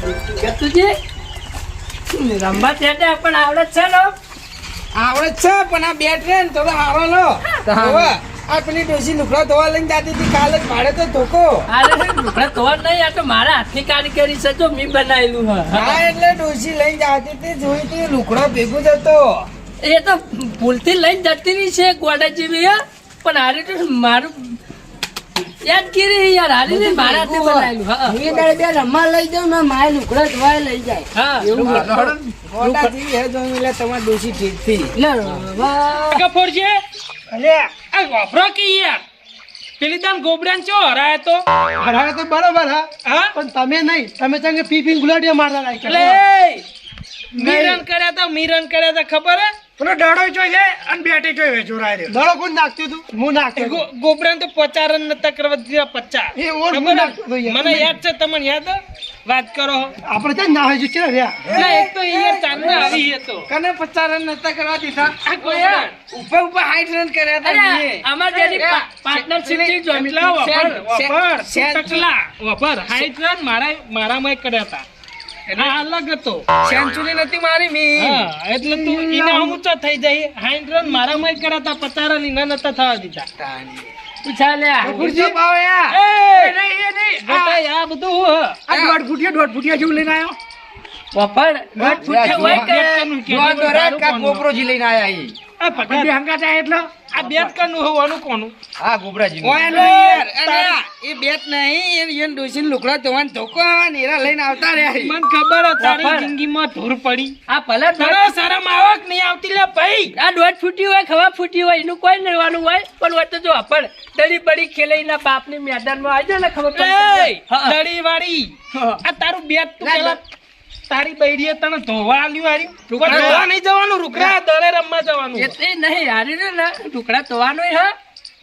ગતુજી રમવા ત્યાં પણ આવડે છે ને આવડે છે પણ આ બેટ રે ને થોડો હારો લો હવે આ પેલી ડોસી લુકડા ધોવા લઈને જાતી હતી કાલે જ ભાડે તો ધોકો અરે લુગડા ધોવા નહીં આ તો મારા હાથની કારીગરી છે જો મેં બનાવેલું હા એટલે ડોસી લઈને જાતી હતી જોઈ તી લુકડો ભેગું જતો એ તો ભૂલથી લઈને જતી રહી છે ગોડા જેવી હે પણ હારી તો મારું યાદગીરી યાર હારી ને મારા હાથે બનાવેલું હા હું તારે બે રમવા લઈ જાઉં ને મારે લુકડા ધોવાય લઈ જાય હા ગોડા જેવી હે જો એટલે તમારી ડોસી ઠીક થી લે વાહ કપોર છે અલે આ વાપરો કે યાર પેલી દામ ગોબરાન ચો હરાય તો હરાવે તો બરોબર હા હા પણ તમે નહીં તમે ચંગે પી ગુલાડિયા મારતા રાખ્યા એટલે મીરન કર્યા તા ખબર હે પેલો ડડો જોઈ છે અને બેટે જોઈ વેચો રાય દડો કોણ નાખતું તું હું નાખતો હતો. ગોબરાન તો 50 રન નતા કરવા દીધા 50 એ ઓર હું નાખતો હતો યાર. મને યાદ છે તમને યાદ હે? વાત કરો આપણે ત્યાં ના હોય છે રહ્યા ના એક તો યાર ચાંદના આવી હતો કને 50 રન નતા કરવા દીધા આ ગોબરાન ઉપર 60 રન કર્યા હતા અરે મેં. અમાર જેની પાર્ટનરશિપ થી જોઈ એટલા વફર શેન- ટકલા વફર 60 રન મારામાં કર્યા હતા આ અલગ હતો સેન્ચુરી નથી મારી મી હા એટલે તું ઈને ઊંચો થઈ જાય 60 રન મારામાં કર્યા હતા 50 રન ઈને નતા થવા દીધા પૂછા લે ગુરજી પાવ યા એ નહીં બતાય આ બધું હું હે. આ દોઢ ફૂટિયા જેવું લઈને આવ્યો વફર ગટ ફૂટે હોય કે જોવા દો રે કા ગોબરોજી લઈને આયા ઈ આ પકડ. બે હંગાત આયા એટલે આ બેટ કનું હોવાનું કોનું હા ગોબરાજી ઓય નો યાર અરે એ બેટ નહીં એ ડોસીન લુકડા ધોવાન ધોકો ને એરા લઈને આવતા રે મને ખબર હતી તારી વફર. જિંદગીમાં ધૂળ પડી આ ભલે તને શરમ આવક નહીં આવતી લે ભાઈ આ દોઢ ફૂટી હોય ખવા ફૂટી હોય એનું કોઈ નડવાનું હોય પણ હોય તો જો આપણ દડી બડી ખેલાઈના બાપની મેદાનમાં આવી જાય ને ખબર પડી એ દડી વાળી આ તારું બેટ તું પેલા તારી બૈરીએ તને ધોવા આલ્યું હારી ધોવા નહીં જવાનું રૂકરા દળે રમવા જવાનું એટલે નહીં હારી ને ટુકડા ધોવાનો હા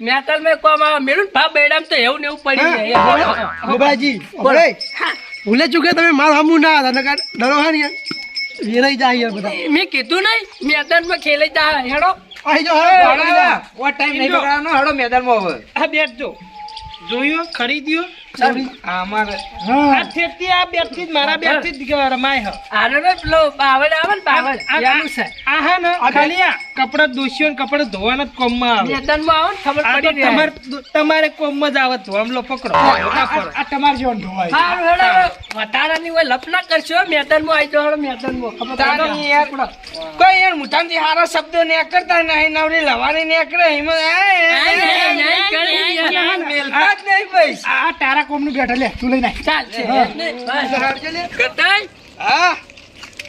મેટલ મેં કોમ મેળું ભા બેડામ તો એવું ને એવું પડી જાય ગોબરાજી ઓરે ભૂલે ચૂકે તમે માર હમું ના હતા નકર ડરો હા ને યાર વેરાઈ જાય યાર બધા મેં કીધું નહીં મેદાનમાં ખેલાઈ જા હેડો આઈ જાઓ ઓ ટાઈમ નહીં બગાડવાનો હડો મેદાનમાં હવે આ બેટ જો જોયો ખરીદ્યો અમારે આ થેતી આ બેટ થી જ મારા બેટ થી જ રમાય હ આનો ને પેલો બાવળ આવે ને બાવળ એનું છે આ હા ને ખાલી આ કપડા દોસ્યો ને કપડા ધોવાના જ કોમમાં આવે મેદાનમાં આવો ને ખબર આ તો પડી જાય તમારે કોમમાં જ આવે ધોવામલો પકડો આ ફરો. આ તમાર જેવો ધોવાય હારું હેડો વધારાની હોય લપ ના કરશો મેદાનમાં આવી જાઓ હેડો મેદાનમાં ખબર તારી પડી યાર કોઈ યાર મુઠામથી હારા શબ્દો નીકળતા નહીં નવરી લવારી નીકળે એમાં મેલતા જ નહીં ભાઈ આ તારા કોમનું બેઠા લે તું લઈને ચાલ છે કટાઈ હા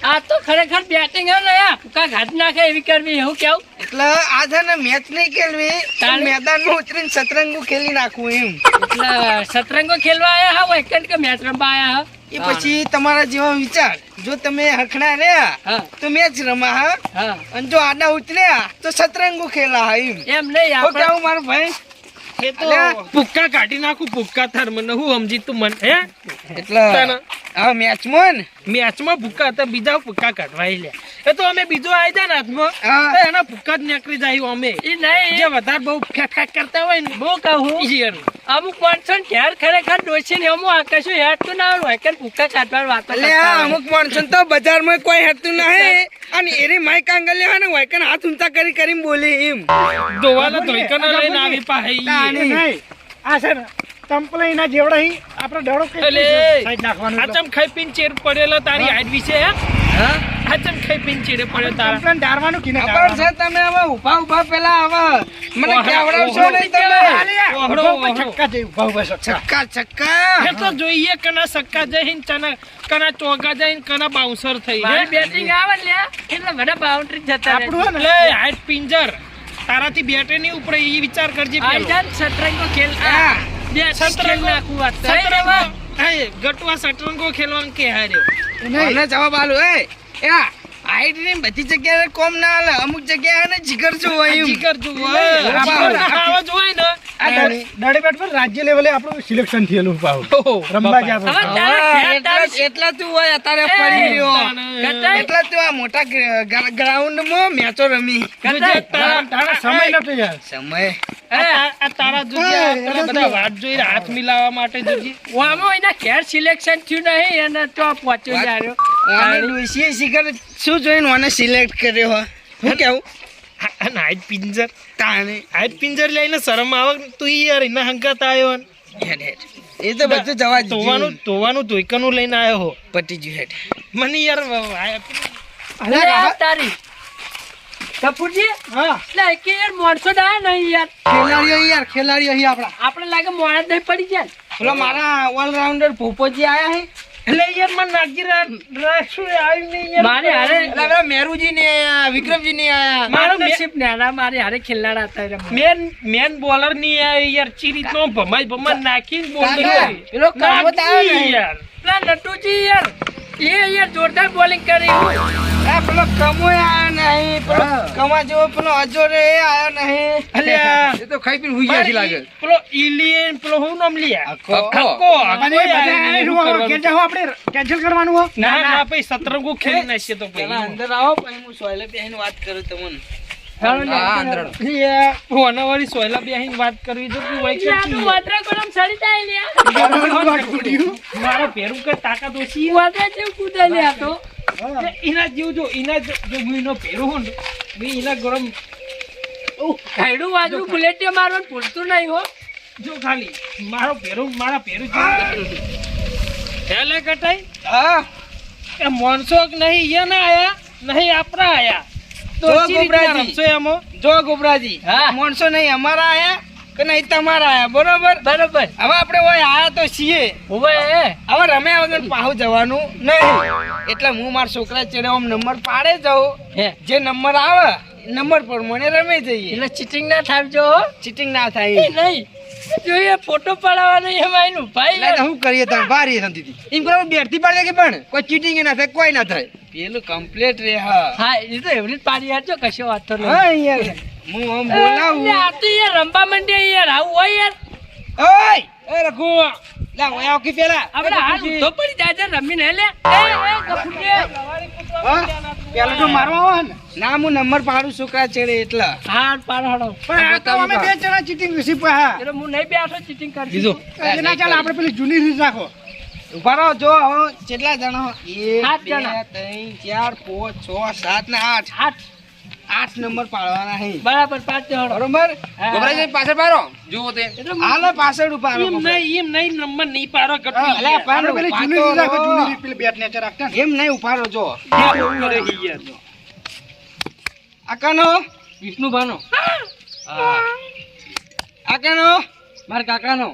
આ તો ખરેખર બેટિંગ હે ને યાર કા ઘાટ નાખે એવી કરવી એવું કેવું એટલે આ છે ને મેચ નહીં ખેલવી તારે- મેદાનમાં ઉતરીને શતરંગો ખેલી નાખવું એમ એટલે શતરંગો ખેલવા આયા હા વેકેન્ડ કે મેચ રમવા આયા હા એ પછી તમારા જેવા વિચાર જો તમે હખણા રહ્યા હા તો મેચ રમા હા હા અને જો આડા ઉતર્યા તો શતરંગો ખેલા હા એમ એમ નહીં હું આપણે કેવું મારો ભાઈ એ તો પુક્કા કાઢી નાખું પુક્કા થાર મને હું સમજી તું મને હે એટલે તાના. આ મેચમાં ને મેચમાં ભૂક્કા હતા બીજા ભૂક્કા કાઢવાય લે એ તો અમે બીજો આવી જાય ને હાથમાં હા. તો એના ભૂક્કા જ નીકળી જાય અમે ઈ નહીં જે વધારે બહુ ફેક ફેક કરતા હોય ને બહુ કહું ઈ એનું. અમુક માણસો ને ઘેર ખરેખર ડોસી ને અમુક આકાશું હેઠતું ના આવે વેકેન્ડ ભૂકા કાઢવાની વાતો એટલે કરતા આ હોય. અમુક માણસો તો બજારમાં કોઈ હેતું નહીં અને એરી માઈક આંગલ્યો ને વાયકન હાથ ઊંચા કરી કરીને બોલી એમ ધોવાના ધોઈકાના લઈને આવી પાસે તાણી. નહીં આ છે ને તંપલે એના જેવડા અહીં આપણે ડરો કઈ એટલે સાઈડ નાખવાનું આ ચમ ખાઈ પીને ચેર પડેલો તારી હાઈટ વિશે હે આ ચમ ખાઈ પીને ચેડે પડ્યો તારા તંપલે ડારવાનું કે ખબર છે તમે હવે ઉભા ઉભા પેલા હવે મને કેવડાવશો નહીં તમે ઓહળો, ઓહળો. છક્કા જેવું ઉભા ઉભા છક્કા છક્કા છક્કા એ તો જોઈએ કના સક્કા જઈને કના ચોગા જઈને કના બાઉન્સર થઈ મારી હે? બેટિંગ આવે ને લ્યા, એટલે બધા બાઉન્ડ્રી જતા રહે. આપણું હે ને એટલે હાઈટ પિંજર તારાથી બેટે નહીં ઉપરે એ વિચાર કરજે આઈ પેલો. જાન શતરંગો ખેલ હા. બે શતરંગો. ખેલ નાખું વાત થઈ રે શતરંગો. વા. હા, ગટુઆ શતરંગો ખેલવાનું કે હાર્યો મને જવાબ આલો એ હાઈટ ની બધી જગ્યાએ કોમ ના હાલે અમુક જગ્યાએ ને જીગર જો હોય એમ જીગર જુઓ નહીં, આપણને આવા જ હોય ને દાડે બેટ પર રાજ્ય લેવલે આપણું સિલેક્શન થયેલું પાહુ રમવા ગયા હવે આપણે. તારા ઘેર તારી એટલા તું હોય અત્યારે પડી રહ્યો ગટાઈ. એટલા તું આ મોટા ગ્રાઉન્ડમાં મેચો રમી ગટાઈ. તારા સમય નતો યાર. સમય આ તારા જોજે આ તને બધા વાત જોઈને હાથ મિલાવવા માટે જોજે ઓમાં એના ઘેર સિલેક્શન થયું નહીં અને તો પહોંચ્યો જાર્યો. આને ડોશીએ શિખર શું જોઈને મને સિલેક્ટ કર્યો હો હું કેવું નાઈટ પિંજર તાણે નાઈટ પિંજર લઈને શરમ આવે તું યાર એના હંગાત આવ્યો ને. હેડ હેડ એ તો બધું જવા તોવાનું ધોઈકાનું લઈને આવ્યો હો પટી ગયું હેડ મને યાર અરે આ તારી કપૂરજી હા એટલે કે યાર માણસો ના નહીં યાર ખેલાડીઓ અહીં આપણા. આપણે લાગે મોણા નહીં પડી જાય ને. પેલો મારા ઓલરાઉન્ડર ભૂપોજી આયા હે એટલે યાર મને નાગી રાશું આવી નહીં યાર મારે હારે એટલે પેલા મેરુજી ને આયા વિક્રમજી ને આયા મારો નસીબ નાના મારે હારે ખેલાડા હતા રમવા. મેન બોલર ની યાર ચીરીત નો ભમાઈ નાખીને બોલ કાકા, પેલો કામત આવ્યો ને. યાર પેલા નટુજી યાર એ યાર જોરદાર બોલિંગ કરી. આ પેલો કમો આયો નહીં પેલો કમા જેવો પેલો અજોરે એ આયો નહીં અલ્યા એ તો ખાઈ પીને હુઈ ગયા છે લાગે પેલો ઇલિયન પેલો હું નામ લ્યા હક્કો. અને એ બધા આને શું હવે કેન્સલ હો આપણે કેન્સલ કરવાનું હો. ના ના પછી સતરંગો ખેલી નાખીએ તો પેલા પછી અંદર આવો પછી હું સોયલે બેહીને વાત કરું તમને હાલો ને. હા, અંદર આવો. હોનાવાળી સોયલા બેહીને વાત કરવી તો તું વઈ ઈ આ તો કે વાદરા ગરમ સડી જાય લ્યા. મારો પેરું કે તાકાત ઓછી વાદરા જેવું કૂદે લ્યા તો. એના જેવું જો એના જો હું એનો પેરું હોઉં ને મેં એના ગરમ ખાયડું વાજરું બુલેટિયા મારવાનું ભૂલતું નહીં હો. જો ખાલી મારા પેરું હેલે કટાઈ હા એ માણસો કે નહીં એ ના આયા નહીં આપણા આયા તો જો ચી રીતના ગોબરાજી. રમશો એમાં જો ગોબરાજી હા. માણસો નહીં અમારા આયા કે નહીં તમારા આયા બરોબર બરોબર હવે આપણે ઓય આયા તો છીએ હવે હવે રમ્યા વગર પાહુ જવાનું નહીં એટલે હું મારા છોકરા ચડે આમ નંબર પાડે જાઉં હે જે નંબર આવે નંબર પર મને રમે જઈએ એટલે ચીટિંગ ના થાવજો હો. ચીટિંગ ના એ થાય નહીં જોઈએ ફોટો પડાવવાનો એમાં એનું ભાઈ શું કરીએ તમે બારી શાંતિથી એમ કરો બેઠતી પાડે કે પણ કોઈ ચીટિંગ ના થાય કોઈ ના થાય પેલું કમ્પ્લીટ રે હા હા એ તો એવડી જ પાડી હાચો કશો વાતો નહીં. હા યાર હું આમ બોલાવું એટલે આ તો યાર રમવા માંડ્યા યાર આવું હોય યાર ઓય એ રઘુ લા ઓય આવ કે પેલા આપણે હાલ ઊંધો પડી જાય છે રમીને લે પેલા તો મારવા આવે ને. ના હું નંબર પાડું છોકરા ચડે એટલે હા પાડો હડો પણ આ તો અમે બે જણા ચીટિંગ વિશે હા એટલે હું નહીં બેઠો ચીટિંગ કરી બીજો એના ચાલ આપણે પેલી જૂની રીત રાખો. ઉભા રહો જો હવે કેટલા જણા હો? એક, સાત બે, જણા. 3, 4, 5, 6, 7 ને 8 હાથ 8 નંબર પાડવાના હે બરાબર પાંચ હડો બરોબર હા. ગોબરાજી પાછળ પાડો જુઓ તે એટલે હાલે પાછળ ઉભા રહો એમ નહીં નંબર નહીં પારો હા, ગટુ અલા, આપણે પેલી પાડો, જૂની રીત રાખો પાડો. જૂની રીત પેલી બેટ ને રાખતા ને. એમ નહીં ઉભા રહો જો યાર આકાનો વિષ્ણુ ભાનો આકાનો મારા કાકાનો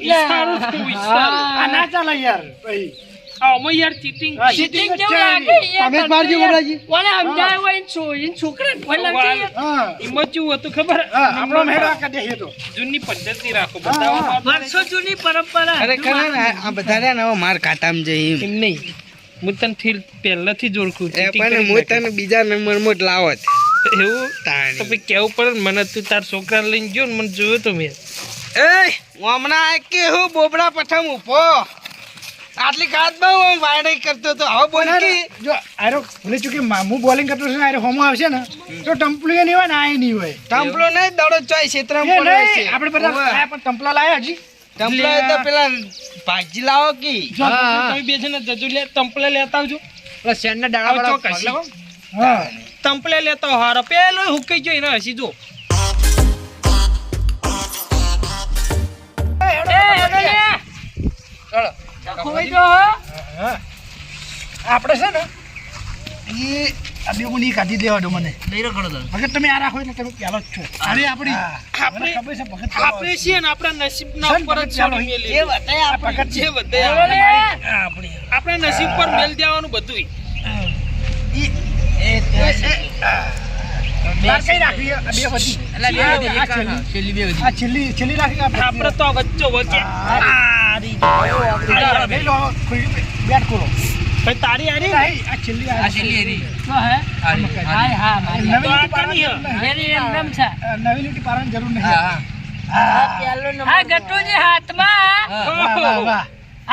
ઈશારો તું ઈશારો. આ ના ચાલે યાર ભાઈ. આમાં યાર ચીટિંગ ચીટિંગ જેવું લાગે યાર. તમે જ મારજો ગોબરાજી. કોને સમજાય હોય એને છોકરાને કોઈ લાગે યાર. હા એમાં કેવું હતું ખબર હા આપણો મેળા કાઢે છે તો. જૂની પદ્ધતિ રાખો બતાવો વર્ષો જૂની પરંપરા ખરેખર હે ને, આ બધા રહ્યા ને હવે માર કાટામ જઈ એમ નહીં હું તને પહેલાથી જ ઓળખું એ cheating પણ કરી હું નાખી. તને બીજા નંબર માં જ લાવત એવું તાણી. તો પછી કેવું પડે ને મને તું તાર છોકરા લઈને ગયો ને મને જોયો તો મેં એ હું હમણાં કે હું બોબડા પઠમ ઉભો આટલી કાત બહુ આમ વાયડાઈ કરતો તો હવે બોલ કે જો આરો ભલે ચૂકે હું બોલિંગ કરતો છું આરો હોમો આવશે ને તો ટમ્પલું નહીં હોય ને આ નહીં હોય. ટમ્પલો નહીં દડો ચોય ક્ષેત્રમાં એ પડે નહીં, છે આપણે બધા લાયા પણ ટમ્પલા લાયા હજી. ટમ્પલો એ તો પેલા ભાજી લાવો કી જો, તમે બે જણા જજુ લે તંપલે લેતા આવજો પેલા શેરના આવો ડાળા ચોક્કસ. વાળા હા તંપલે લેતા આવો હારો પેલો હુકાઈ ગયો એને હસી જો ખોઈ જો હો. હા. આપણે છે ને એ આ બે ગુની કાઢી દેવા દો મને ભગત તમે આ રાખો એટલે તમે પહેલો જ છો. અરે આપણી આપણે ખબર છે ભગત આપણે છીએ ને આપણા નસીબના ઉપર જ છોડી મેલી. જે બતાય આ ભગત જે છે. બધે બોલો લે. આપણા નસીબ પર મેલ દેવાનું બધુંય બાર કઈ રાખવી આ બે બધી આ છેલ્લી રાખી આપણે તો વચ્ચો વચ્ચે બેટ કરો ભાઈ તારી હારી નહીં, આ છેલ્લી આ છેલ્લી એરી. તો હે હાય હા મારી તો આ કાની હે? વેરી એમ છે નવી લીટી પાડવાની જરૂર નહીં. હા, આ ગટુજી હાથમાં વાહ, વાહ, વાહ.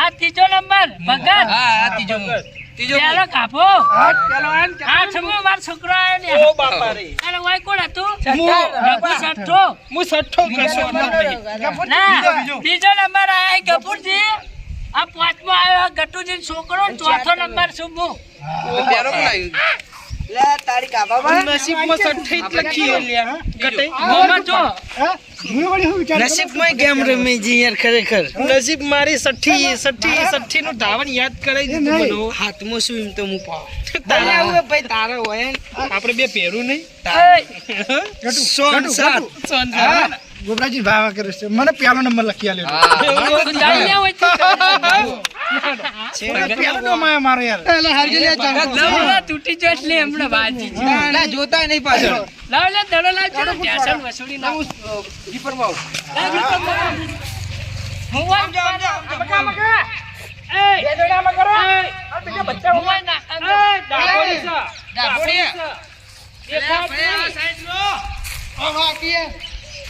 આ ત્રીજો નંબર ભગત હા, આ ત્રીજો. ત્રીજો. પેલો કાપો પેલો આન આ છમો માર છોકરો આયો ને ઓ બાપા રે અને ઓય કોણ હતું હું- રઘુ સઠ્ઠો હું સઠ્ઠો કશો નહીં. ના બીજો નંબર આયો ગફુરજી આ પાંચમો આવ્યો ગટુજી છોકરો ને ચોથો નંબર છું હું તો પેલો કોણ આવ્યું? નસીબમાં સઠ્ઠી જ લખી હે લ્યા. ગટઈ. મોમાં જો હા? હું વળી શું વિચાર કરું? નસીબમાં ગેમ રમી જી યાર ખરેખર નસીબ મારી સઠ્ઠી નું ધાવન યાદ કરાવી એ દીધું નહીં. બધું. હાથમાં શું એમ તો હું પાવ. તારે આવું હે ભાઈ તારે હોય ને. આપણે બે પહેરું નહીં ગટુ, સોન ગટુ, સાત. ગટુ. હા, ગોબરાજી ભાવ કરે છે મને પેલો નંબર લખી આલ્યો હા. તું જાઈ લે હોય તો પેલો નંબર મારો યાર લાવ લે તૂટી જો એટલે હમણાં વાંચી છે. ના, જોતા નહીં પાછળ. લાવ લે દડો લાવ ચલો ટેશન વસૂલી ના હું દીપરમાં આવું.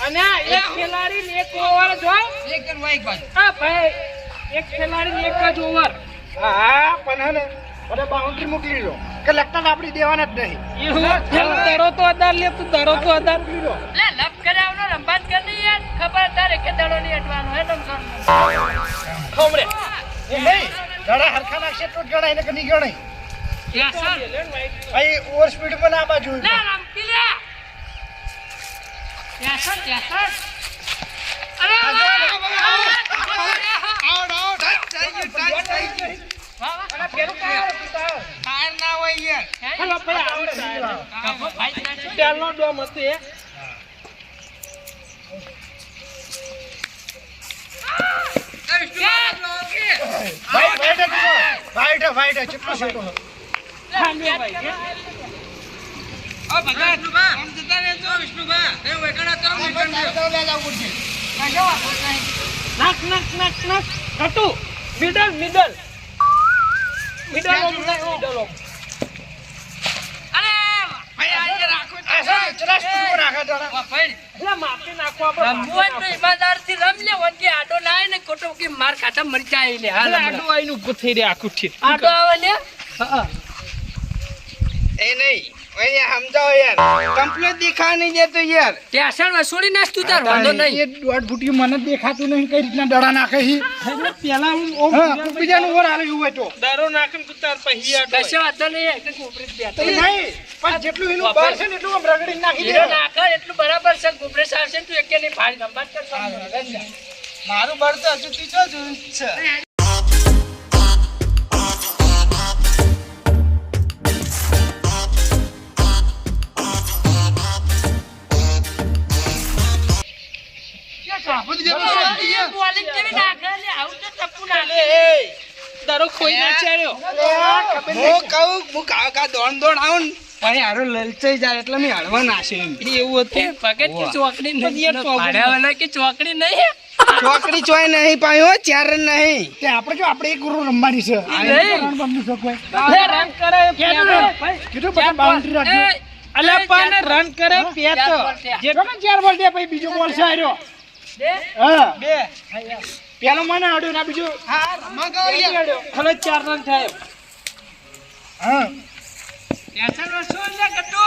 અને એક ખેલાડી ને એક ઓવર જો એક કર વાઈક બાજુ. હા ભાઈ એક ખેલાડી ને એક જ ઓવર હા પણ હે ને મને બાઉન્ડ્રી મૂકી દીધો કે લગતા આપડી દેવાના જ નહીં. એવું દરો તો અદાર લે તું દરો તો અદાર લે લપ કરાવનો રંબાત કરી યાર ખબરદાર કે દડો ની અટવાનો હે તમ ખમરે એ નહીં ગળા હરખા નાખશે તો જ ગણાય ને કે નહીં ગણાય. ભાઈ ઓવર સ્પીડ માં ના બાજુ લે રમકી લે ટેશન ટેશન અરે ટાયર ના હોય યાર. હેલો ભાઈ આવડે ચાલનો ડોમ હતો એ ભાઈ કેટલો સેટો ખાંડ્યો ભાઈ ઓ ભગત, આમ જતા રહેજો વિષ્ણુભા. એ વેકણા કરો, વેકણ દો. નાક નાક નાક નાક કટુ middle middle middle off middle off અરે ભાઈ આ યાર રાખો. એટલે માપી નાખો આપણે રમવું તો ઈમાનદારથી રમ લે વનકે આડો લાય ને ખોટો કે માર ખાતા મરચા આઈ લે હાલ એટલે આડું આઈને ઊભું થઈ રહ્યા આખું ઠીક આડો આવે લે એ નહીં, અહીંયા સમજાવો યાર. કમ્પ્લીટ દેખા નહીં દેતો યાર. ટેશન વસૂલી નાખ તું તાર વાંધો નહીં એ દોઢ ફૂટી મને જ દેખાતું નહીં કઈ રીતના દડા નાખે છે. એટલે પેલા હું ઓમ હા, બીજાનું ઓર હાલે એવું હોય તો દારો નાખીને તું તાર પછી આડો કશો વાંધો નહીં એટલે કોપરી જ બેઠો. તો નહીં પણ જેટલું એનું બળ છે ને એટલું આમ રગડીને નાખી હીરો દે. નાખે એટલું બરાબર છે કોપરે આવશે ને તું એકે નહીં ફાડી રમત કર મારું બળ તો હજુ ત્રીજો જ છે. બોલિંગ કેવી નાખે લે આવું તો ટપ્પુ નાખે દારો ખોઈ ના ચાલ્યો હું કહું, હું કાકા દોડ આવું ને ભાઈ હારો લલચાઈ જાય એટલે મેં હળવા નાશે એમ. એવું હતું એ પગત કે ચોકડી પણ યાર નહીં ચોકડી ભાડ્યાવાળા કે ચોકડી નહીં ચોકડી ચોય નહીં પાયો, ચાર રન નહીં. તે આપણે જો આપણે એક ઓવર રમવાની છે નહીં. રન બમણી શકો હોય. લે રન કરે કીધું પછી બાઉન્ડ્રી રાખજો. અલે પણ રન કરે પેચ જે ગમે ચાર બોલ દે પછી બીજો બોલ છે આર્યો. હા બે પેલો મને આડ્યો ના બીજો હવે 4 રન થાય હા ટેશન વસૂલ લે ગટુ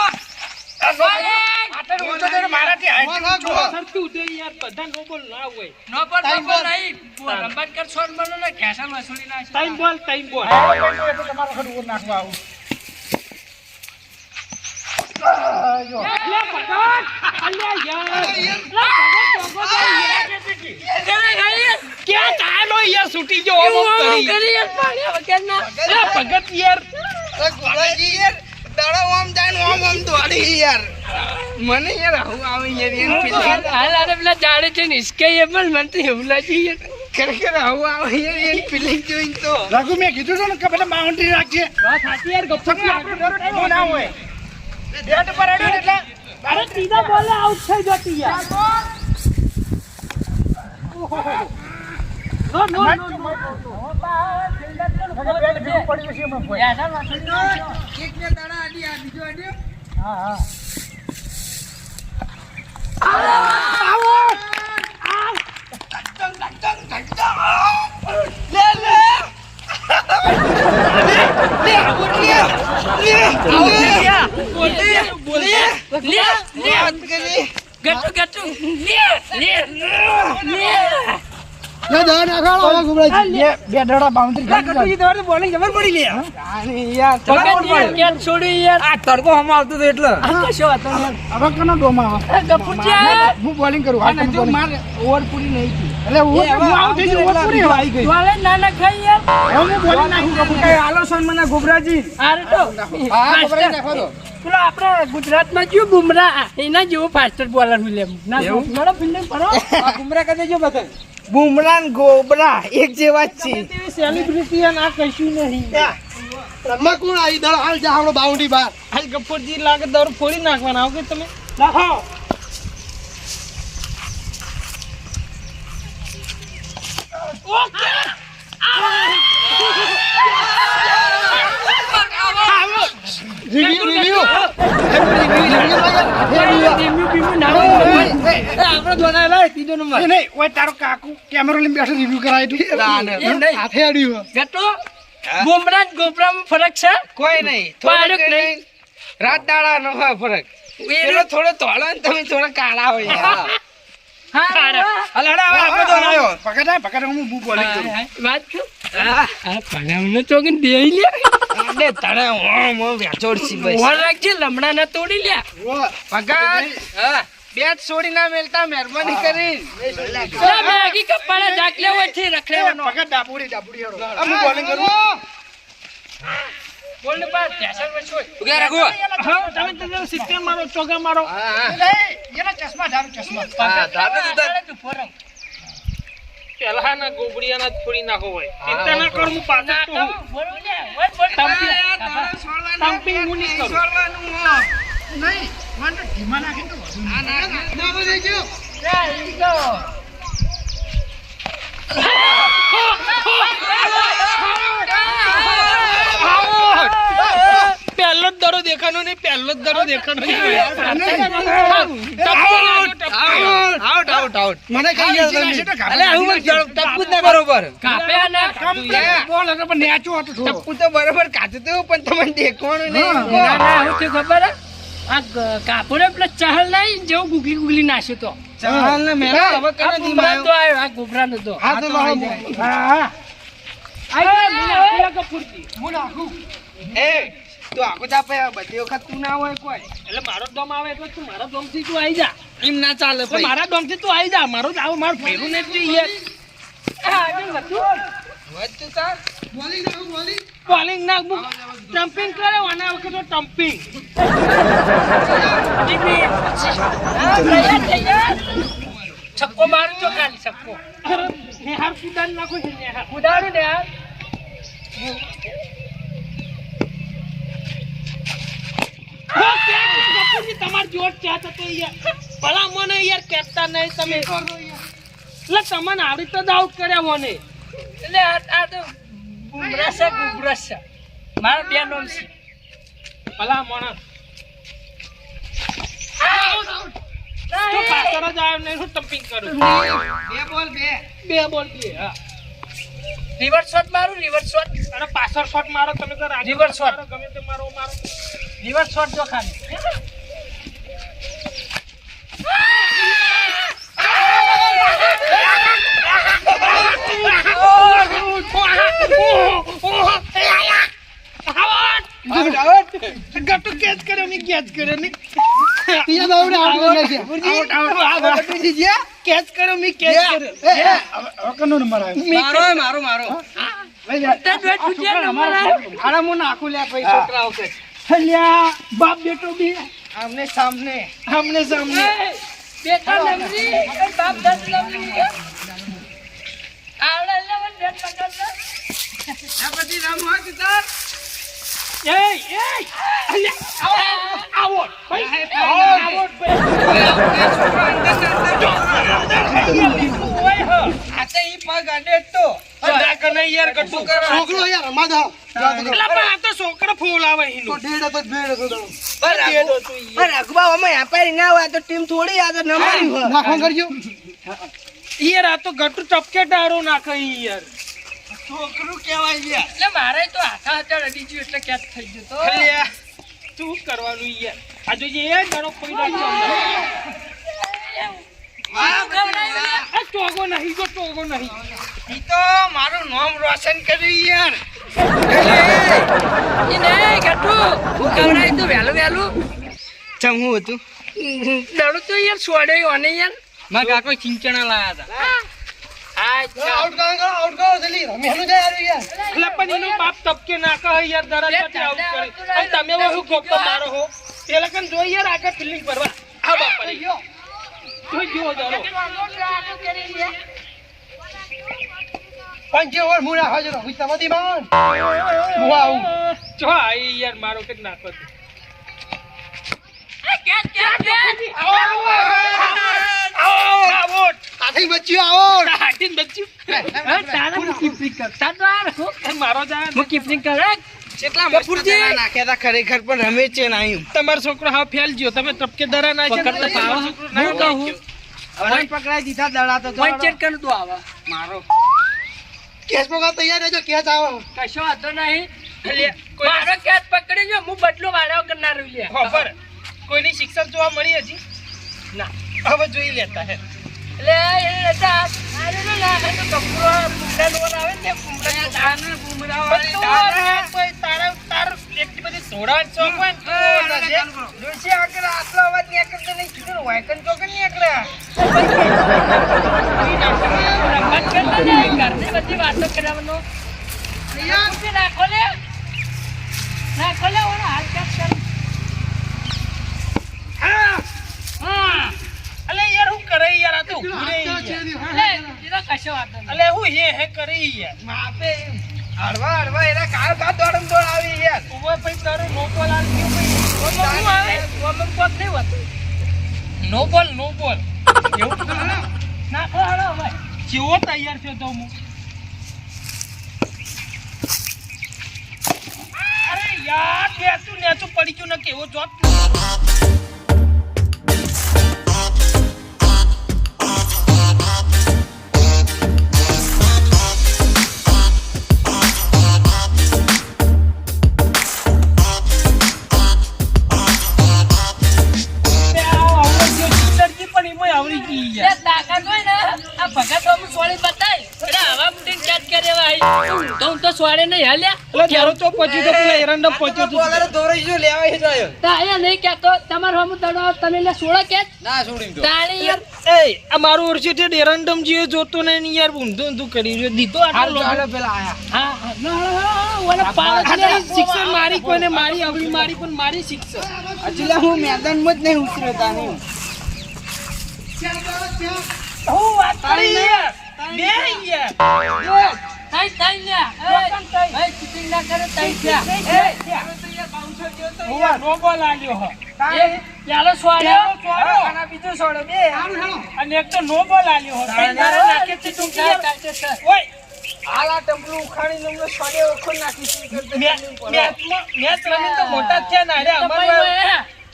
આટલું ઊંચો તો મારાથી હાઈટ ઊંચો. સરખું ઉડે યાર બધા નો બોલ ના હોય નો પર નહીં રમત કર છોડ બનો ને ટેશન વસૂલી નાખ ટાઈમ બોલ એ તો તમારો ખડ ઓર નાખવા આવું. જો. લે ભગવાન અલ્યા યાર ક્યાં ચાલો યાર છૂટી જો ઓમ કરી લે ભગત યાર ગોળાજી યાર, દડો આમ જાય ને આમ દોડી યાર. મને યાર આવું આવે યાર એમ feeling. હાલ આરે પેલા જાડે છે ને ઇસકે એ પણ મને તો એવું લાગી ખરેખર આવું આવે યાર એમ feeling જોઈને તો. રઘુ મેં કીધું હતું ને કે પેલા બાઉન્ડ્રી રાખજે. વાત સાચી યાર ગપ્પા આપણે ડરો ટીમો ના હોય. બેટ પર અડ્યો ને એટલે અરે ત્રીજા બોલે આઉટ થઈ જતી યાર નો નો નો બેટ ભેગું પડી જશે એમાં ભાઈ. યાર, વાસળી નાખજો. એક બે દાડા આડી આ બીજો આડ્યો હા હા ગટુ, ગટુ. લે દવા નાખવાનો હવે ગુબરાજી. બે દડા બાઉન્ડ્રી ખાલી કટુજી તમારે તો બોલિંગ જબર પડી લે આની યાર પકડ યાર, કેચ છોડ્યું યાર. આ તડકો હમ આવતો હતો એટલે આ કશો વાતો નહીં. હવે કનો ડોમાં આવે? એ ગફુરજી, હું બોલિંગ કરું હાલ અને તમે જો bowling. માર ઓવર પૂરી નહીં થઈ એટલે હું આઉટ થઈ ગયો પૂરી આવી ગઈ. વાલે નાના ખાઈ યાર. હવે હું બોલિંગ નાખું કપૂર. કઈ આલો સોન મને ગોબરાજી આરે તો હા ગોબરાજી નાખો તો પેલો આપણા ગુજરાતમાં કયું બુમરાહ એના જેવો ફાસ્ટર બોલર મિલે ના એવું? લડો ફિલ્ડિંગ કરો આ ગુમરા કરી દેજો બધા બુમરાન ગોબરા એક જેવા જ છે સેલિબ્રિટી આ કશું નહીં રમવા કોણ આવી દળ હાલ જા આપણો બાઉન્ડ્રી બહાર. હાલ ગફુરજી લાગે દોર ફોડી નાખવાના આવો કે તમે નાખો. રિવ્યુ આપણે જોના લાય ત્રીજો નંબર નહીં ઓય તારો કાકુ કેમેરો લઈને બેઠો રિવ્યુ કરાવી દઉં. હાથે અડ્યું. ગટો બુમરાહ ગોબરામાં ફરક છે કોઈ નહીં પાડક થોડુંક નહીં. રાત દાડા નો હોય ફરક પેલો થોડો ધોળો ને તમે થોડા કાળા હોય યાર. હા અલાડા હવે આપણે ધોળાયો પકડ હું બોલિંગ કરું. વાત છું આ પાણામને તો કે દેઈ લે આને તણે મો વેચોડ સી બસ ઓર રાખજે લમડા ના તોડી લે પગાર હા બેટ છોડી ના મેલતા મહેરબાની કરી લે મેગી કપાળા ઝાકલે હોય છે રખડેવાનો પકડ ડાબુડી હેડો. હું બોલિંગ કરું. બોલ ને પાસ ટેશન માં છોડ ઉગા રાખો હા તમે તો સિસ્ટમ મારો ચોગા મારો એના ચશ્મા ધારો ચશ્મા. હા દાદા દાદા તું ફોરમ પેલા ના ગોબડિયાના જ ફોડી નાખો હોય ચિંતા ના કર હું પાછળ તો હું બોલ લે ઓય બોલ તંપી હું નહીં કરું નહીં મને ધીમા નાખીને તો વધુ નહીં. ના બધે ગયો. પહેલો જ દડો દેખાનો નહીં પહેલો જ દડો દેખાનો આઉટ આઉટ આઉટ મને કઈ યાદ નથી. અલે હું ટપ્પુ જ ના બરોબર કાપ્યા ના બોલ હતો પણ નેચો હતો થોડો. ટપ્પુ તો બરોબર કાચું તો પણ તમને દેખવાનું નહીં ના ના હું તો ખબર હે? આ કાપડે પેલા ચહલ નહીં જેવું ગુગલી ગુગલી નાખ્યો તો ચાલ ને મેલા હવે આ કને બુમરાહ તો આવ્યો આ ગોબરાનો તો હા તો મારો હા હું નાખું એ તું આખો જા પે બધી વખત તું ના હોય કોઈ એટલે મારો દમ આવે એટલે તું મારા દમ થી તું આવી જા એમ ના ચાલે તો ભાઈ મારા દમ થી તું આવી જા મારો જ આવો મારું ફેરું ને જોઈએ વચ્ચે ચાલ બોલિંગ ના ટમ્પિંગ કરે આના વખત તો ટમ્પિંગ છક્કો મારું તો ખાલી છક્કો નેહાર કુદાન નાખો છે નેહાર ઉડાડું ને યાર તમાર જોર ક્યાં થતો યાર ભલા મને યાર કહેતા નહીં તમે એટલે તમને આવડી તો આઉટ કર્યા મને એટલે આ તો બુમરાહ છે ગુબરાહ છે મારા બે નામ છે ભલા મને તો પાછળ જ આવ્યો નહીં હું ટમ્પિંગ કરું બે બોલ બે હા રિવર્સ શોટ મારું રિવર્સ શોટ અને પાછળ શોટ મારો તમે તો રાજી Reverse shot. મારો, ગમે તે મારો મારો રિવર્સ શોટ જો ખાલી ગટુ કેચ કર્યો ની કેચ કર્યો ની તીજા બાવડે આઉટ નહીં છે. કેચ કર્યો મી કેચ કર્યો હવે કનો નંબર આવ્યો? મારો મારો લઈ જા. તે જોઈ છૂટ્યા નંબર આવ્યો. આડા હું નાખું લે ભાઈ છોકરાઓ કે અલ્યા બાપ બેટો બી આમને સામને આમને સામને બેટા નંબરી એ બાપ 10 નંબરી આવડે લેવન બેટ પકડ આ પછી રામ હોત તાર એય અલ્યા આવો ભાઈ આવો આ તો ઈ પગ અડે તો નાખો નહીં યાર ગટુ છોકરો યાર રમા જાઓ એટલે પણ આ તો છોકરો ફોલાવે તો એનું ડેડ હતો ભેડ હતો તો રઘુબા અમે વેપારી ના હોય તો ટીમ થોડી આ તો નમારી હોય નાખો કરજો યાર આ તો ગટુ ટપકે ડારો નાખે યાર છોકરું કહેવાય યાર એટલે મારે તો હાથા હાથા રડી ગયું એટલે કેચ થઈ ગયું તો અલ્યા શું કરવાનું યાર આ જોજે એ ગણો કોઈ નાખ્યો આ ટોગો નહીં જો ટોગો નહીં ઈ તો મારું નામ રોશન કર્યું યાર એ નહીં ગટુ હું કવરાય તો વહેલું વહેલું ચમ હું હતું દડું તો યાર છોડ્યો અને યાર મારા કાકો ચિંચણા લાયા હતા આઉટ કરો જલ્દી રમેનું જાય યાર એટલે પણ એનો બાપ તપકે નાખે હે યાર દરજ્જાથી આઉટ કરે અને તમે બહુ ગોપો મારો હો પેલા કન જોઈ યાર આગળ ફિલ્ડિંગ કરવા આ બાપા રે જોઈ ગયો દરો પંચે ઓવર મુરા હાજર હોય તમારી માન વાવ જો આઈ યાર મારો કે નાખો આઉટ આથી બચ્યું આઉટ હાટીન બચ્યું તારા હું કીપિંગ કરતા તો આ રાખો મારો જાય હું કીપિંગ કરે કેટલા મસ્ત દડા નાખ્યા તા ખરેખર પણ રમે છે નાયું તમારો છોકરો હા ફેલ ગયો તમે તપકે દરા નાખ્યા પકડતા તમારો પાવા. છોકરો ના હું કહું. નાખ્યો. હવે પકડાઈ દીધા દડા તો પંચર કર દો આવા મારો કેસ પકડ તૈયાર રહેજો કેસ આવો કશો વાંધો નહીં એટલે કોઈ મારો કેચ પકડી જો હું બદલો વાળો કરનાર લે ખબર કોઈની શિક્ષક જોવા મળી હજી ના હવે જોઈ લેતા હે એટલે એ હતા આરે ને લાગે તો કપડો મુંડા લોન આવે ને મુંડા દાના ગુમરા વાળી દાના કોઈ તાર એટલી બધી સોડા ચોક હોય ને તો નજે ડોશી આગળ આટલો અવાજ નીકળતો નહીં કીધું વાયકન તો કે નીકળ્યા રમત કરતા ને ઘરની બધી વાતો કરવાનો નાખો લે ઓનો હાલ કેચ કર હા અલે યાર હું કરે યાર આ તો ઊભું રહે યાર. એટલે એનો કશો વાંધો નહીં અલે હું હે કરે યાર માપે હળવા એના કાળ કાળ દોડમ દોડ આવી યાર ઉભો પછી તારો નો બોલ આ ગયો પછી ઓમાં શું આવે ઓમાં કોક નહીં હોતું નો બોલ એવું નાખો હાલો હવે જેવો તૈયાર થયો તો હું અરે યાર નેચું પડી ગયું ને કેવો જોત આવડી ગઈ એ તાકાત હોય ને આ ભગત અમુક સોળી બતાય એટલે હવા મુટીને કેચ કરે ભાઈ તો હું તો સોળે નહીં હાલ્યા એટલે તારો તો પછી તો પેલા એરંડમ પહોંચ્યો તો બોલર દોરી જો લેવા હી જાય તા અહીંયા નહીં કહેતો તમારો હમું દડો તમે લે સોળો કેચ ના છોડી દો તાણી યાર એ આ મારું વર્ષે તે એરંડમ જે જોતો ને એની યાર ઊંધું કરી રહ્યો દીધો આટલો હાલો પેલા આયા હા હા ઓલા પાડો આ શિક્ષણ મારી કોઈને મારી આવડી મારી પણ મારી શિક્ષણ હજી લા હું મેદાનમાં જ નહીં ઉતર્યો તાની હું વાત કરી યાર બે યાર તાઈ તાઈ લ્યા એ ચીટિંગ ના કરે તાઈ થયા હું નો બોલ આલ્યો હો એ ચાલો સોળ્યો અને બીજો છોડો બે અને એક તો નો બોલ આલ્યો હો કઈ તારા નાકે ચીટું ચાલ યાર કાઢે સર ઓય આલા ટંપલું ઉખાડીને અમને છોડે ઓખો નાખી છે મેચ રમી તો મોટા જ છે ને અરે અમાર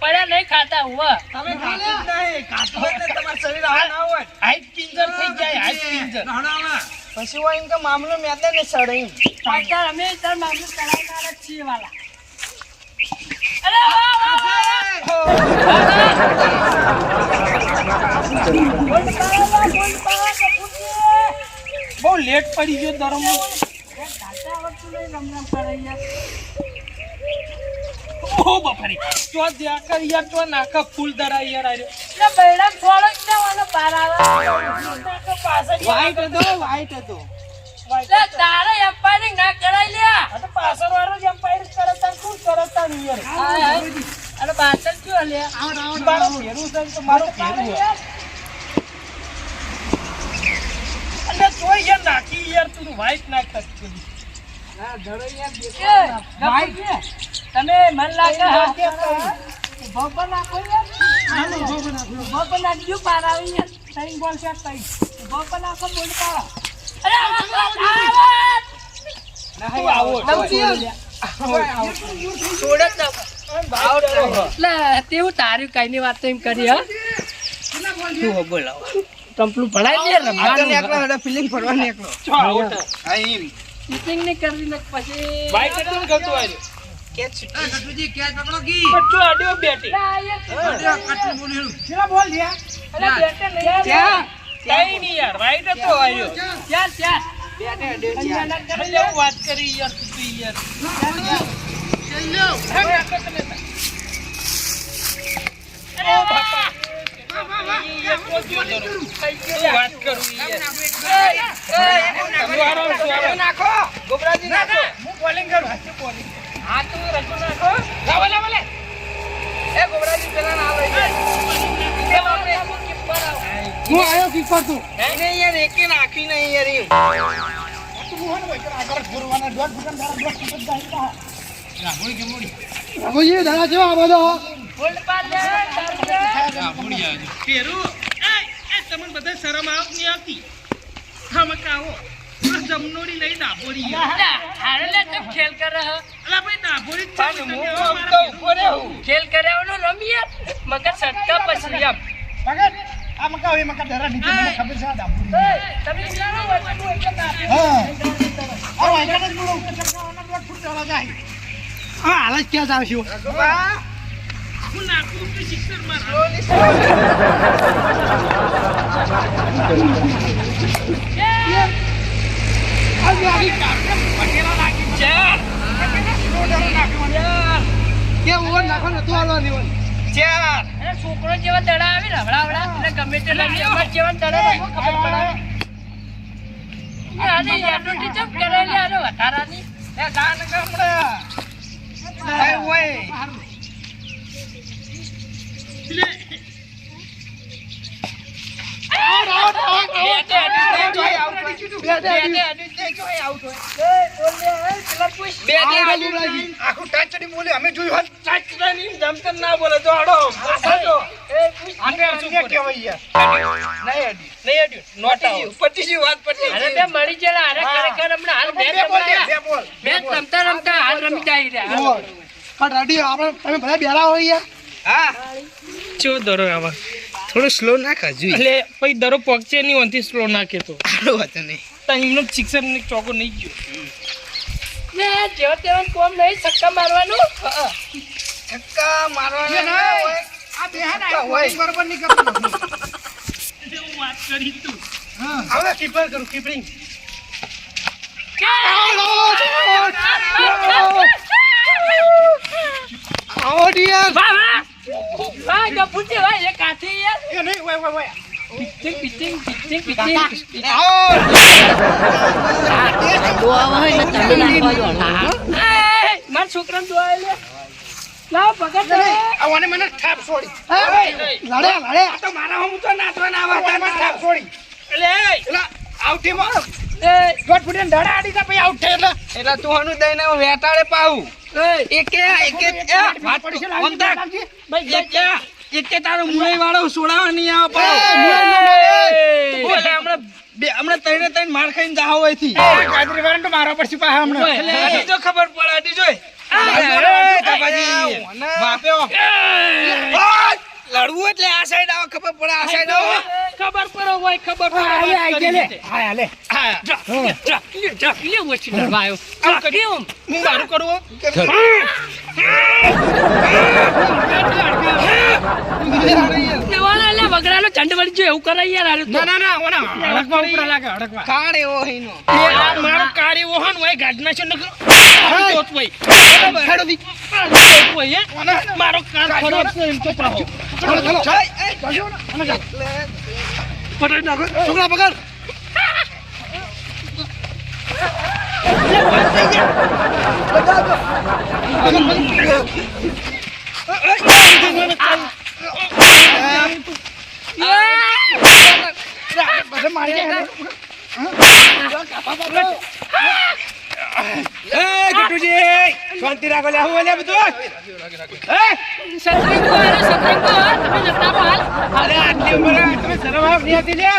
પડ્યા નહીં ખાતા હુવા તમે ખાતું જ નહીં ખાતું હોય ને તમારું શરીર આવું ના હોય હાઈટ પિંજર થઈ જાય હાઈટ પિંજર પછી હોય એમ કે મામલો મેદાન ને સડે એમ પાછા અમે તાર મામલું ચડાવનાર જ છીએ વાલા અરે વાહ બહુ લેટ પડી ગયો દરમ ઓ બાપરે તો જ્યાં કર યાર તો નાકા ફૂલ દરા યાર આર્યો વાઈટ હતો તારે એમ્પાયરિંગ ના કરાઈ લ્યા આ તો પાછળ વાળો જ એમ્પાયર કરતા શું કરતા નહીં યાર અરે બાતલ ક્યું લ્યા મારો ભેરું છે તો મારો ભેરું હોય અને તોય યાર નાખી યાર તું વાઈટ નાખતા જ છે. તમે મન લાગે હાથે ઉભો પર નાખો યાર ઉભો પર નાખજો પાર આવી યાર સાઈન બોલ શોટ થઈ ઉભો પર નાખો બોલ પાર અરે આવો. તું આવો છોડ જ ના. એટલે તેવું તાર્યું કઈની વાત તો એમ કરી હા તું હો બોલાવો ટમ્પલું ભણાઈ દે આ તો રમવાનું એકલો હેડો ફિલિંગ ફરવા એકલો છો આવો તો. મીટિંગ નહીં કરવી ને પછી બાઈક કેટલું ગતું આવ્યું કેચ ગટુજી ક્યાં પકડો કી બચ્ચો આડ્યો બેટી કટલું બોલ્યું કેટલા બોલ લ્યા ક્યાં કઈ નહીં યાર રાઈટ હતો આવ્યો એટલે હું વાત કરી યાર તું યાર ઓ બાપા યાર પહોંચ્યો જરો. શું વાત કરું યાર નાખો ગોબરાજી નાખો હું બોલિંગ કરું હાથે બોલિંગ હા તું રસો નાખો લાવો લાવો લે એ ગોબરાજી પેલા ના આવે હું આયો કીપર તું નહીં યાર એકે નાખી નહીં યાર ઈ. તું મોહન હોય કે આગળ ફોરવાના દોડ ફૂટન દાડા દોડ ફૂટન દાડા રામોડી કે મોડી રામોજી દાડા જેવા આ બધો પેરું એ તમને બધા શરમ આવ નહીં આવતી હા મકા આવો આ જમનોડી લઈ દાબોડી ખેલ કરે અલા ભાઈ દાબોડી જ છે હું તો ઉભો રહ્યો ખેલ કર્યાનો રમીએ મગર સટકા પછી આમ પકડ આ મકા હોય મકા દરા નીચે મને ખબર છે આ દાબુડી તમે જાણો વચનું એટલે કાપી હા આ વાયકા જ બોલો કે ચક્કાવાના દોડ ફૂટ ચાલા જાય હા હાલ જ ક્યાં જાવ છું બા હું નાખું કે સિક્સર માર આ લાગી કાપે પટેલા લાગી ચાર કે ઓવર નાખો ને તું આલો ની ચાર અરે છોકરો જેવા દડા આવે ને હવડા એટલે ગમે તે રમી અમાર જેવા દડા રમો ખબર પડે આને યાદો ટીચર કરેલી આને વધારાની એ ગાન ગમડા ભાઈ ઓય આખું ટચ ની બોલે અમે જોયું જમતર ના બોલે તો હડો પાછો આને કહેવાય યાર નહીં અડ્યું નોટ આવો પટીજી વાત પટી અરે બે મળી ગયેલા અરે ખરેખર હમણાં હાલ બે બોલ દે, બે બોલ મેચ રમતા રમતા હાલ રમી જાય રહ્યા પણ રેડી આપણે તમે બધા બેરા હોય યાર હા ચો દરો આવા થોડું સ્લો નાખ હજુ એટલે પછી દરો પગચે નહીં ઓનથી સ્લો નાખે તો સારું હતું નહીં તો એમનો શિક્ષણ ને ચોકો નહીં ગયો ને જેવો તેવો કોમ નહીં છક્કા મારવાનું છક્કા મારવાના ના હોય આ બેહાન હોય. આઈ બરોબર નહીં કરતો હું વાત કરી તું હવે કીપર કરું કીપરિંગ આવો ડિયર વાહ વાહ વાહ ગપુટી વાહ એ કાથી યાર એ નહીં ઓય ઓય ઓય પિચિંગ માર છોકરાને દોવા લે લાવ પકડ દે આવને મને ઠાપ છોડી લડે લડે આ તો મારા હું તો નાચવાના આવા મને ઠાપ છોડી એટલે એલા આઉટી માં એ ગોટ ફૂટીને દડા આડી તા પછી આઉટ થાય એટલે એટલે તું હનું દઈને વેટાળે પાવું એકે વાત પડી છે લાગી લાગી એકે તારો મુરઈ વાળો સોડાવા નહીં આવે પાવ બોલે હમણાં તઈને તઈને માર ખાઈને જાવ હોયથી ગાજરી વાળા તો મારા પર સિપા હમણાં આડી જો ખબર પડે આડી જોઈ લડવું એટલે આ સાઈડ આવો ખબર પડે આ સાઈડ આવો ખબર પડો હોય ખબર પડો હાલે વાત આઈ કરી ગેલે દે. હાલે લે ઓછી ડરવાયો આમ કરી હું મારું કરવું દેવાના લે વગડાનો ચંડ વળી જો એવું કરે યાર હારું તો ના ના ના ઓના અડકવા ઉપર લાગે અડકવા કાળ એવો હીનો મારો કાર્ય વહન હોય ગાડના છે નકરો તોત હોય ખેડો દી તોત હોય હે મારો કાર ખરો છે એમ તો પાહો ચલો ચલો ચાલો અને જા પકડ નાખો છોકરા પકડ બધા મારી શાંતિ રાખો લે હું લે બધું સત્રંગ તો તમે જતા હાલ અરે આટલી ઉંમરે તમે શરમ આવ નહીં આવતી લે હે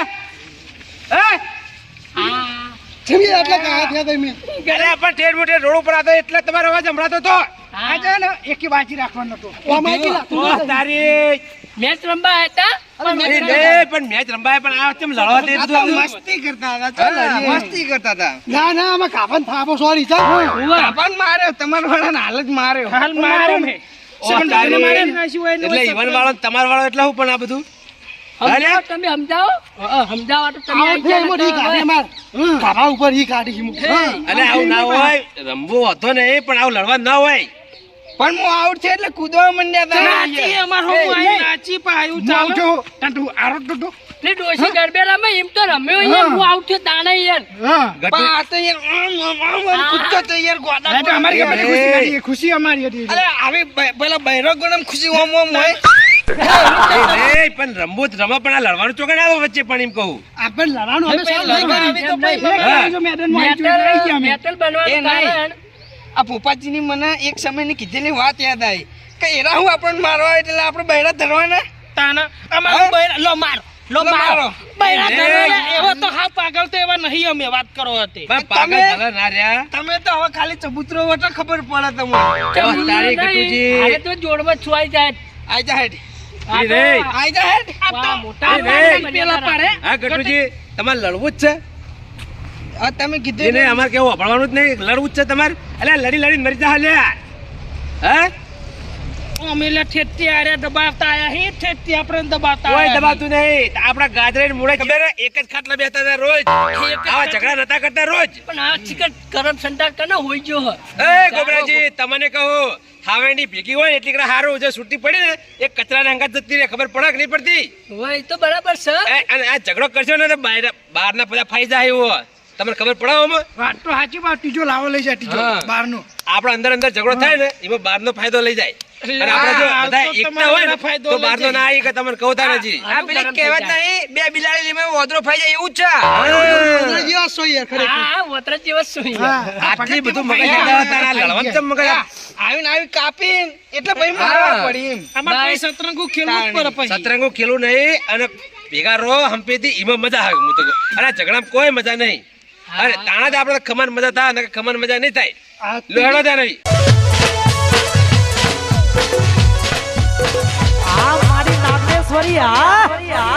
હા ચમી એટલે કાયા થયા તમે અરે પણ ઠેર મોટે રોડ ઉપર હતો એટલે તમારો અવાજ સંભળાતો હતો આ જો ને એકી બાજી રાખવાનો તો ઓમાં એકી ઓ તારી મેચ રમવા હતા એ લે પણ મેચ રંબાય પણ આ કેમ લડવા દે બધું મસ્તી કરતા હતા મસ્તી કરતા હતા ના આમાં કાપન થાપો સોરી ચાલ કાપણ માર્યો તમારો વાળાને હાલ જ માર્યો હાલ માર્યો મેં એટલે ઈવન વાળો તમારો વાળો એટલે હું પણ આ બધું સમજાવો તમે સમજાવો તો તમે આવો ફેર મોટી ગાડી માર કાપા ઉપર ઈ કાઢી હિમુ અને આવું ના હોય રમવું હતો નહીં પણ આવું લડવા ના હોય પણ હું આઉટ છે એટલે કૂદવા માંડ્યા નાચી અમાર હું આઈ નાચી પાયું ચાલો જો ટંટુ આરો ટંટુ ને ડોશી ગરબે રમે એમ તો રમ્યો યાર હું આઉટ થયો તાણે યાર હા પણ આ તો યાર કૂદતો તો યાર ગોડા એટલે અમારી કે બધી ખુશી કાઢી ખુશી અમારી હતી અરે આવી પેલા બૈરો ગણમ ખુશી ઓમ ઓમ હોય પણ રમવું જ રમો પણ આ લડવાનું ચોકડ આવો વચ્ચે પણ એમ કહું આપણ લડાનું અમે સાલ આવી તો મેટલ બનવાનું કારણ આ પોપાજીની મને એક સમયની કીધેલી વાત યાદ આવી કે એરા હું આપણને મારવા એટલે આપણે બૈરા ધરવાના તાના અમાર બૈરા લો મારો મારો. બૈરા એ ધરવાના એવો તો હા પાગલ તો એવા નહીં અમે વાત કરો હતી પણ પાગલ ભલા ના રહ્યા તમે તો હવે ખાલી ચબૂતરો વટા ખબર પડે તમને તારી ગટુજી અરે તો જોડમાં છુઆઈ જાય આઈ જા હેડ આ તો આઈ જા હેડ વાહ, મોટા પેલા પાડે હા ગટુજી તમારે લડવું જ છે આ તમે કીધું ને અમારે કેવું ભણવાનું જ નહીં લડવું જ છે તમારે એટલે લડી લડી મરી જા લે હે અમે લે ઠેઠી આરે દબાવતા આયા હે ઠેઠી આપણે દબાવતા કોઈ આયા. દબાવતું નહીં આપડા ગાજરે મૂળે ખબર હે? એક જ ખાટલા બેસતા હતા રોજ આવા ઝઘડા નતા કરતા રોજ પણ આ ચિકન કરમ સંટાર કને હોય જો હ એ ગોબરાજી તમને કહું હાવેની ભેગી હોય ને એટલી કડા હારું જો છૂટી પડી ને એક કચરાના અંગાત જતી રહે ખબર પડે કે નહીં પડતી હોય તો બરાબર છે અને આ ઝઘડો કરશો ને તો બહારના બધા ફાઈ જાય એવો તમને ખબર પડે આમાં વાત તો સાચી વાત તીજો લાવો લઈ જાય તીજો હા. બહારનો આપડે અંદર અંદર ઝઘડો થાય ને એમાં બહારનો ફાયદો લઈ જાય અને આપણે જો હા, બધા તો એકતા હોય ને ફાયદો તો લઈ બહારનો જાય. ના આવી કે તમને કહું તા નથી આ પેલી કહેવત નહીં બે બિલાડી લીમે ઓદરો ફાઈ જાય એવું જ છે જીવા સો યાર ખરેખર હા વતરા જેવા શું હા આટલી બધું મગજ લગાવતા લડવાનું ચમ મગજ આવીને આવી કાપીને એટલે પછી મારવા પડી એમ આમાં કોઈ સતરંગુ ખેલવું જ પડે પછી. સતરંગો ખેલું નહીં અને ભેગા રહો હંપેથી એમાં મજા આવે હું તો કહું. અને આ ઝઘડામાં કોઈ મજા નહીં અરે તાણા જ આપણે ખમાન મજા થાય ને ખમાન મજા નહીં થાય આ લેડો ત્યાં નહીં આ મારી નાગેશ્વરી આ